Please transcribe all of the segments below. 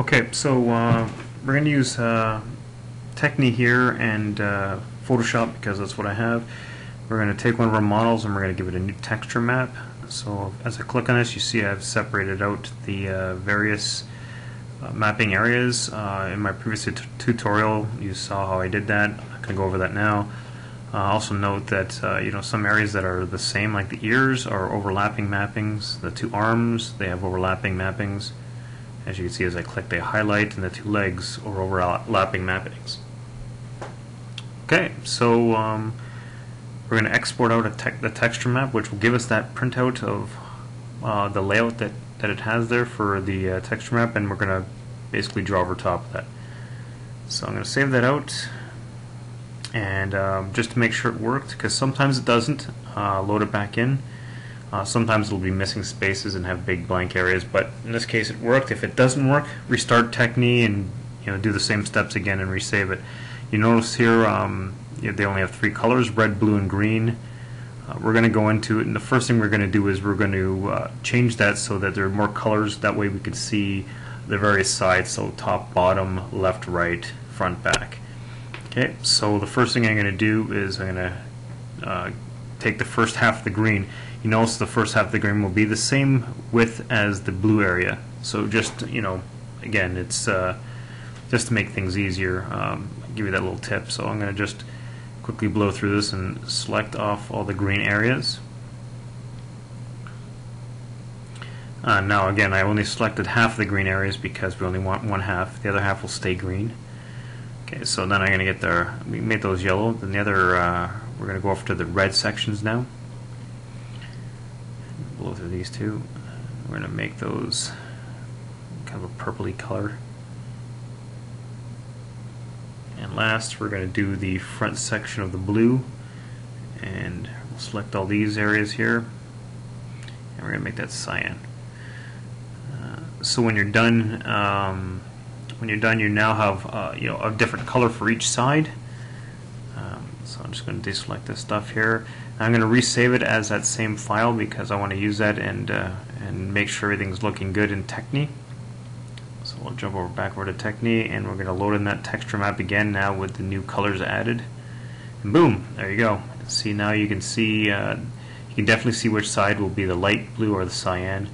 Okay, so we're going to use Techne here and Photoshop because that's what I have. We're going to take one of our models and we're going to give it a new texture map. So as I click on this, you see I've separated out the various mapping areas. In my previous tutorial, you saw how I did that. I'm not going to go over that now. Also note that some areas that are the same, like the ears, are overlapping mappings. The two arms, they have overlapping mappings. As you can see, as I click, they highlight, and the two legs are overlapping mappings. Okay, so we're going to export out the texture map, which will give us that printout of the layout that it has there for the texture map, and we're going to basically draw over top of that. So I'm going to save that out, and just to make sure it worked, because sometimes it doesn't, load it back in. Sometimes it'll be missing spaces and have big blank areas, but in this case it worked. If it doesn't work, restart Techne and do the same steps again and resave it. You notice here they only have three colors: red, blue, and green. We're going to go into it, and the first thing we're going to do is we're going to change that so that there are more colors. That way we can see the various sides, so top, bottom, left, right, front, back. Okay, so the first thing I'm going to do is I'm going to take the first half of the green. You notice the first half of the green will be the same width as the blue area. So just, again, it's just to make things easier. I'll give you that little tip. So I'm going to just quickly blow through this and select off all the green areas. Now again, I only selected half of the green areas because we only want one half. The other half will stay green. Okay, so then I'm going to get there. We made those yellow. Then the other, we're going to go over to the red sections now. Blow through these two. We're going to make those kind of a purpley color. And last, we're going to do the front section of the blue, and we'll select all these areas here, and we're going to make that cyan. So when you're done, you now have a different color for each side. So I'm just going to deselect this stuff here. I'm going to resave it as that same file because I want to use that and make sure everything's looking good in Techne. So we'll jump back over to Techne, and we're going to load in that texture map again now with the new colors added. And boom, there you go. See, now you can see, you can definitely see which side will be the light blue or the cyan.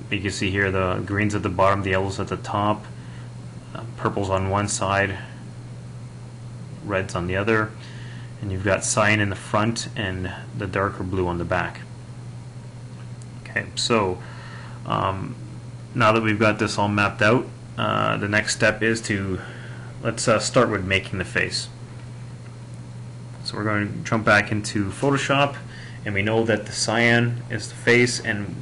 You can see here the greens at the bottom, the yellows at the top, purples on one side, reds on the other, and you've got cyan in the front and the darker blue on the back. Okay, so now that we've got this all mapped out, the next step is let's start with making the face. So we're going to jump back into Photoshop, and we know that the cyan is the face, and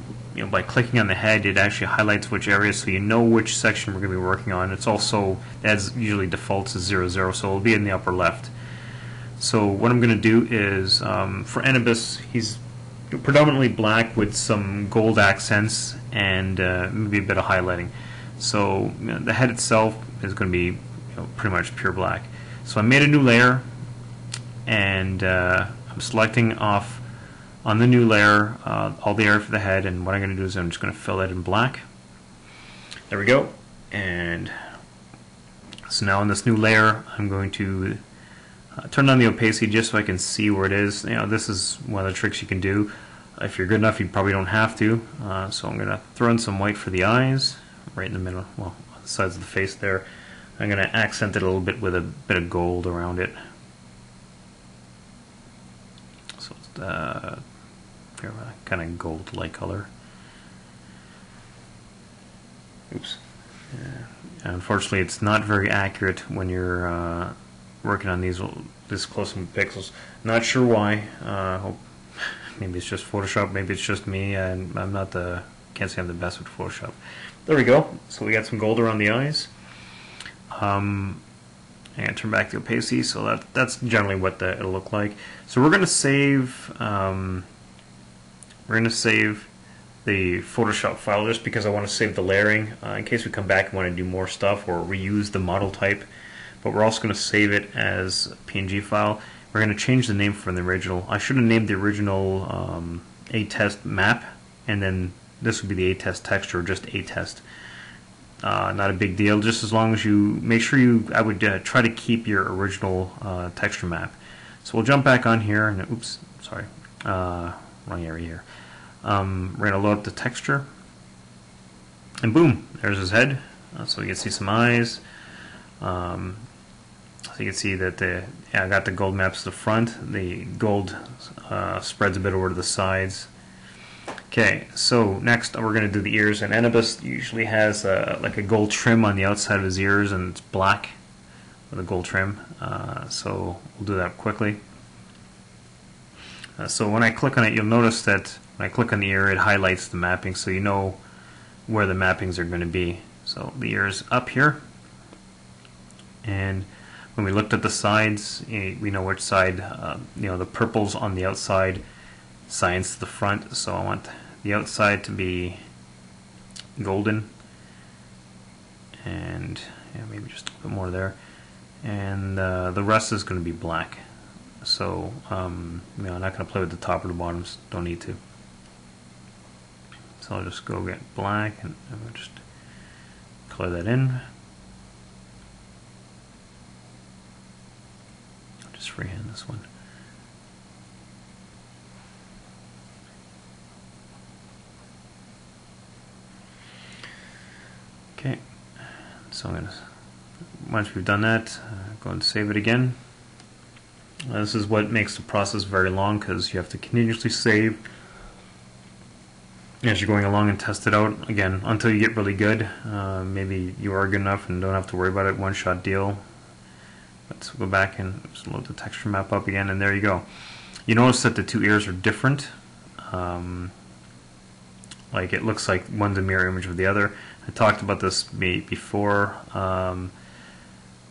by clicking on the head, it actually highlights which area, so you know which section we're going to be working on. It's also, as usually defaults, is 0, 0, so it'll be in the upper left. So what I'm going to do is, for Anubis, he's predominantly black with some gold accents and maybe a bit of highlighting. So the head itself is going to be pretty much pure black. So I made a new layer, and I'm selecting off on the new layer all the area for the head, and what I'm going to do is I'm just going to fill it in black. There we go. And so now in this new layer, I'm going to turn on the opacity just so I can see where it is. This is one of the tricks you can do. If you're good enough, you probably don't have to. So I'm going to throw in some white for the eyes, right in the middle, well, on the sides of the face there. I'm going to accent it a little bit with a bit of gold around it. So it's kind of gold light color. Oops. Yeah. Unfortunately, it's not very accurate when you're working on these this close in pixels. Not sure why. Maybe it's just Photoshop. Maybe it's just me. And I'm not can't say I'm the best with Photoshop. There we go. So we got some gold around the eyes. And turn back the opacity. So that's generally what it'll look like. So we're going to save. We're going to save the Photoshop file just because I want to save the layering in case we come back and want to do more stuff or reuse the model type. But we're also going to save it as a PNG file. We're going to change the name from the original. I should have named the original A-test map, and then this would be the A-test texture, or just A-test. not a big deal, just as long as you make sure I would try to keep your original texture map. So we'll jump back on here, and oops, sorry, wrong area here. We're going to load up the texture, and boom, there's his head. So you can see some eyes. So you can see that I got the gold maps to the front. The gold spreads a bit over to the sides. Okay, so next we're going to do the ears, and Anubis usually has like a gold trim on the outside of his ears, and it's black with a gold trim. So we'll do that quickly. So when I click on it, you'll notice that when I click on the ear, it highlights the mapping, so you know where the mappings are going to be. So the ear is up here, and when we looked at the sides, we know which side, the purple's on the outside, cyan's to the front, so I want the outside to be golden, and maybe just a bit more there, and the rest is going to be black. So I'm not going to play with the top or the bottoms, don't need to. So I'll just go get black, and I'll just color that in. I'll just freehand this one. Okay, so I'm gonna, once we've done that, go and save it again. This is what makes the process very long, because you have to continuously save as you're going along and test it out again until you get really good. Maybe you are good enough and don't have to worry about it. One-shot deal. Let's go back and just load the texture map up again, and there you go. You notice that the two ears are different. Like it looks like one's a mirror image of the other. I talked about this before.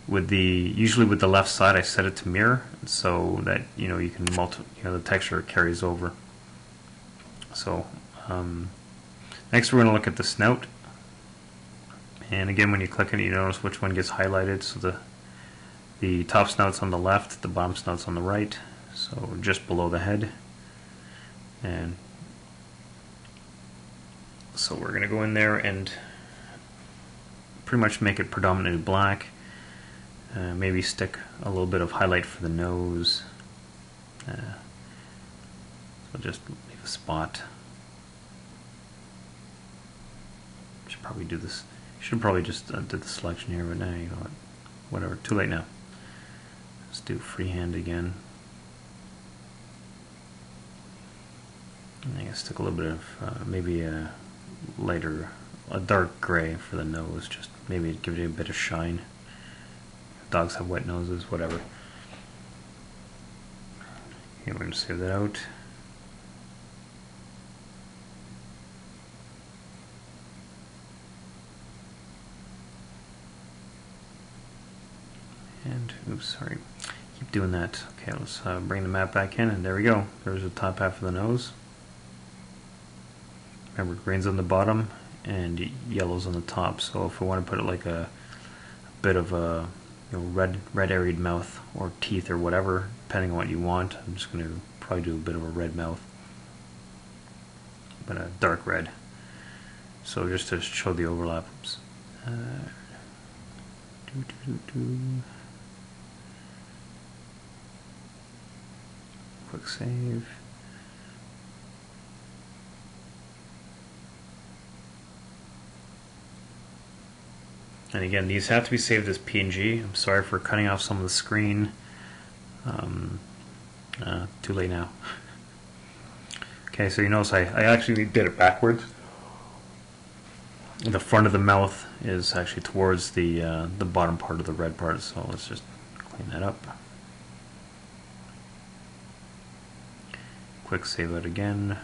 Usually with the left side, I set it to mirror so that you can the texture carries over. So next we're going to look at the snout, and again when you click on it, you notice which one gets highlighted. So the top snout's on the left, the bottom snout's on the right, so just below the head. And so we're going to go in there and pretty much make it predominantly black. Maybe stick a little bit of highlight for the nose. So just leave a spot. Should probably do this. Should probably just did the selection here, but now you know what? Whatever. Too late now. Let's do freehand again. And I guess stick a little bit of maybe a dark gray for the nose. Just maybe give it a bit of shine. Dogs have wet noses, whatever. Okay, we're going to save that out. And, oops, sorry. Keep doing that. Okay, let's bring the map back in, and there we go. There's the top half of the nose. Remember, green's on the bottom and yellow's on the top. So if we want to put it like a bit of a red areaed mouth or teeth or whatever, depending on what you want. I'm just going to probably do a bit of a red mouth, but a dark red. So just to show the overlap. Oops. Quick save. And again, these have to be saved as PNG. I'm sorry for cutting off some of the screen. Too late now. Okay, so you notice I actually did it backwards. The front of the mouth is actually towards the bottom part of the red part, so let's just clean that up. Quick save it again.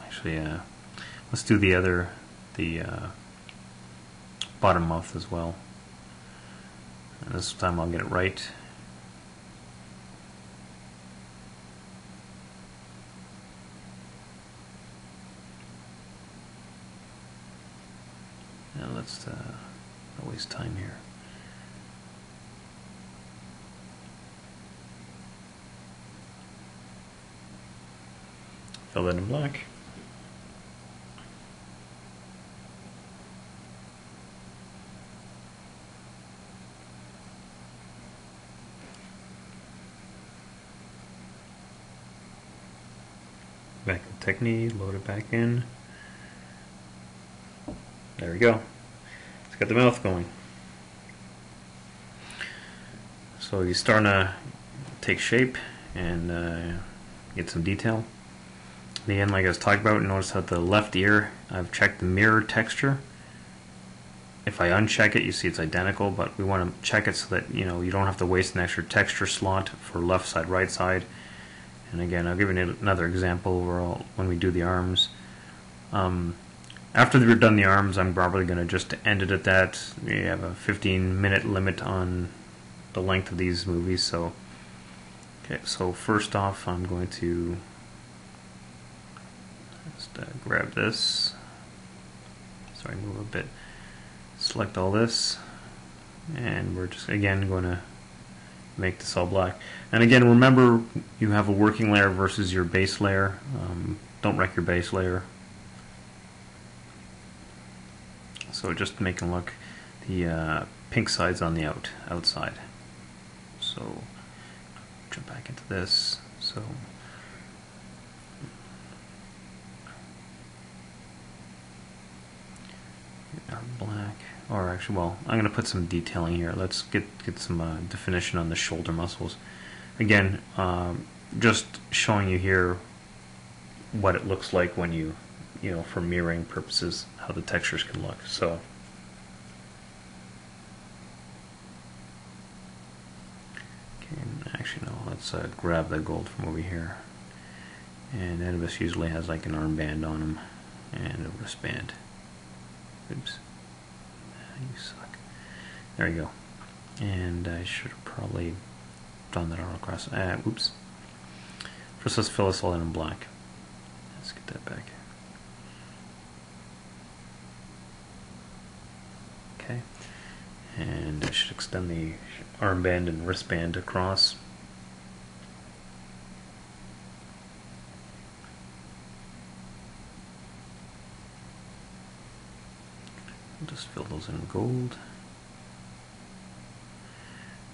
Actually, let's do the bottom mouth as well. And this time I'll get it right. Now let's not waste time here. Fill that in black. back in Techne, load it back in. There we go. It's got the mouth going. So he's starting to take shape and get some detail. In the end, like I was talking about, notice that the left ear, I've checked the mirror texture. If I uncheck it, you see it's identical, but we want to check it so that you don't have to waste an extra texture slot for left side, right side. And again, I'll give you another example when we do the arms. After we've done the arms, I'm probably going to just end it at that. We have a 15-minute limit on the length of these movies, so okay. So first off, I'm going to just grab this. Sorry, move a bit. Select all this, and we're just again going to make this all black. And again, remember you have a working layer versus your base layer. Don't wreck your base layer. So just make it look the pink side's on the outside. So jump back into this. So our black, or actually, well, I'm going to put some detailing here. Let's get some definition on the shoulder muscles. Again, just showing you here what it looks like when you for mirroring purposes, how the textures can look. So okay, actually no, let's grab the gold from over here. And Edibus usually has like an armband on him and a wristband. Oops, you suck. There you go. And I should have probably done that all across. Oops. First, let's fill this all in black. Let's get that back. Okay. And I should extend the armband and wristband across. I'll just fill those in gold.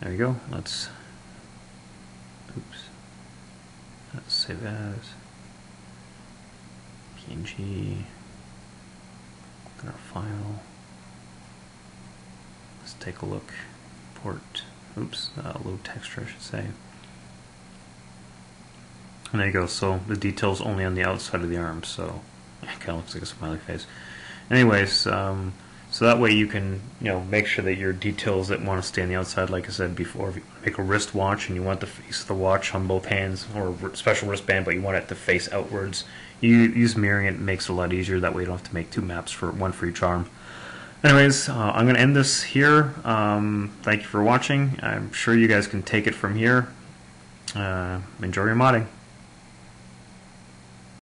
There you go. Let's save as PNG. Look at our file. Let's take a look. Import. Load texture, I should say. And there you go. So the detail's only on the outside of the arm. So it kind of looks like a smiley face. Anyways, so that way you can make sure that your details that want to stay on the outside, like I said before, if you make a wrist watch and you want the face of the watch on both hands, or a special wristband, but you want it to face outwards, you use mirroring. It makes it a lot easier. That way you don't have to make two maps, one for each arm. Anyways, I'm going to end this here. Thank you for watching. I'm sure you guys can take it from here. Enjoy your modding.